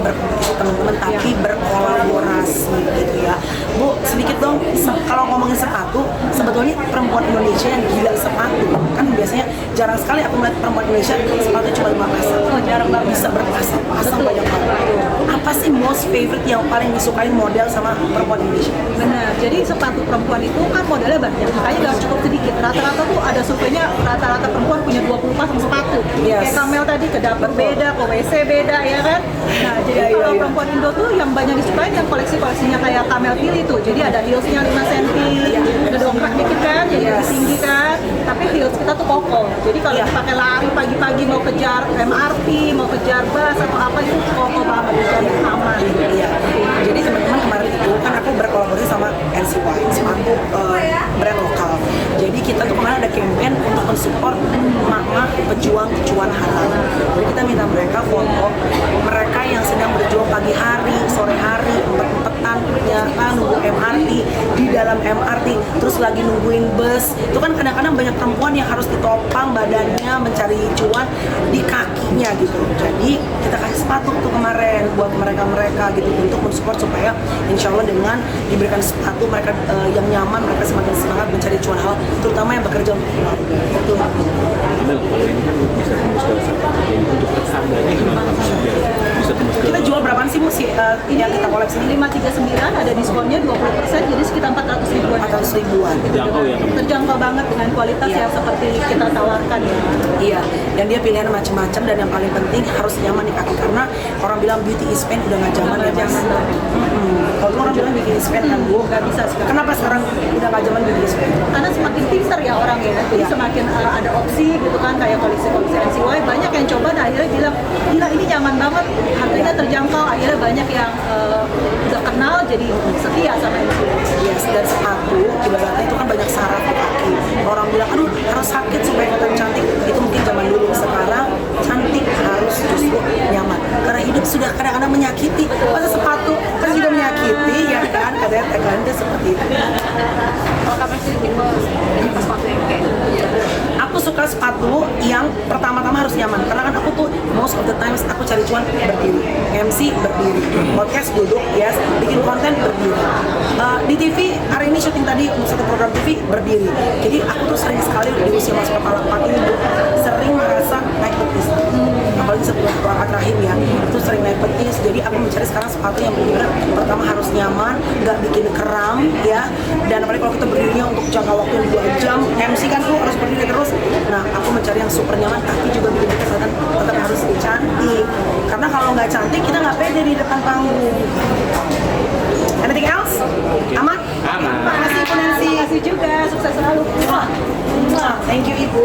lagi berkompetisi teman-teman, tapi berkolaborasi gitu ya. Bu, sedikit dong, kalau ngomongin sepatu, sebetulnya perempuan Indonesia yang gila sepatu, kan biasanya jarang sekali aku melihat perempuan Indonesia sepatu cuma 5 pasang. Jarang banget. Bisa berpasang-pasang banyak banget. Apa sih most favorite yang paling disukain model sama perempuan Indonesia? Benar, jadi sepatu perempuan itu kan modelnya banyak, makanya gak cukup sedikit. Rata-rata tuh ada surveinya, rata-rata perempuan punya 20 pasang sepatu. Yes. Kayak Kamel tadi, ke dapur beda, ke WC beda, ya kan? Nah, jadi kalau perempuan Indo tuh yang banyak disukain yang koleksi-koleksinya kayak Kamel pilih tuh. Jadi ada heelsnya 5 cm, ada dongkrak dikit kan, jadi lebih tinggi kan. Tapi heels kita tuh kokoh. Jadi kalau dipakai lari pagi-pagi mau kejar MRT, mau kejar bus atau apa itu kokoh banget, jadi aman. Iya. Jadi teman-teman kemarin itu kan aku berkolaborasi sama NCY, sepatu brand lokal. Jadi kita tuh kemarin ada campaign untuk mensupport mama pejuang kecuan halal. Jadi kita minta mereka foto mereka yang sedang berjuang pagi hari, sore hari, empet-empetan, ternyata nunggu MRT, di dalam MRT, terus lagi nungguin bus. Itu kan kadang-kadang banyak perempuan yang harus ditopang badannya mencari cuan di kakinya gitu. Jadi kita kasih sepatu tuh kemarin buat mereka-mereka gitu untuk mensupport supaya insya Allah dengan diberikan sepatu mereka yang nyaman, mereka semakin semangat mencari cuan halal, terutama yang bekerja untuk halal. Itu. Nah, kalau ini kan bisa tembus ke untuk harganya gimana biar bisa tembus ke Kita jual berapaan sih Mus yang kita koleksi ini? 539 ada diskonnya 20%, jadi sekitar 400 ribuan. 400 ribuan. terjangkau ya kan? Terjangkau banget dengan kualitas yang seperti kita tawarkan ya. Iya, dan dia pilihan macam-macam dan yang paling penting harus nyaman di kaki karena orang bilang beauty is pain udah nggak zaman ya Mas. Kalau dulu orang bilang beauty is pain kan Bu, Nggak bisa sekarang. Kenapa sekarang udah nggak zaman beauty is pain? Karena semakin pinter ya orang ya, jadi semakin ada opsi gitu kan, kayak koleksi-koleksi NCY banyak yang coba dan akhirnya bilang gila ini nyaman banget, harganya terjangkau, akhirnya banyak yang udah kenal jadi setia sama NCY. Yes, dan sepatu ibaratnya itu kan banyak saraf di kaki. Orang bilang aduh harus sakit supaya kelihatan cantik, itu mungkin zaman dulu. Sekarang cantik harus justru nyaman karena hidup sudah kadang-kadang menyakiti. Masa sepatu kan juga menyakiti ya kan, kadang-kadang itu seperti itu. Kalau kamu sih tipe sepatu yang kayak Aku suka sepatu yang pertama-tama harus nyaman karena kan aku tuh most of the times aku cari cuan berdiri, MC berdiri, podcast duduk, yes, bikin konten berdiri. Di TV hari ini syuting tadi untuk satu program TV berdiri. Jadi aku tuh sering sekali di usia masuk kepala 4 ini Bu, sering merasa naik betis. Apalagi setelah angkat rahim ya, itu sering naik betis. Jadi aku mencari sekarang sepatu yang benar-benar pertama harus nyaman, nggak bikin kram ya. Dan apalagi kalau kita berdirinya untuk jangka waktu 2 jam, MC kan tuh harus berdiri terus. Nah, aku mencari yang super nyaman tapi juga bikin kesehatan tetap harus cantik. Karena kalau nggak cantik kita nggak pede di depan panggung. Anything else? Aman? Aman. Terima kasih Bu Nancy. Terima kasih juga, sukses selalu. Thank you Ibu.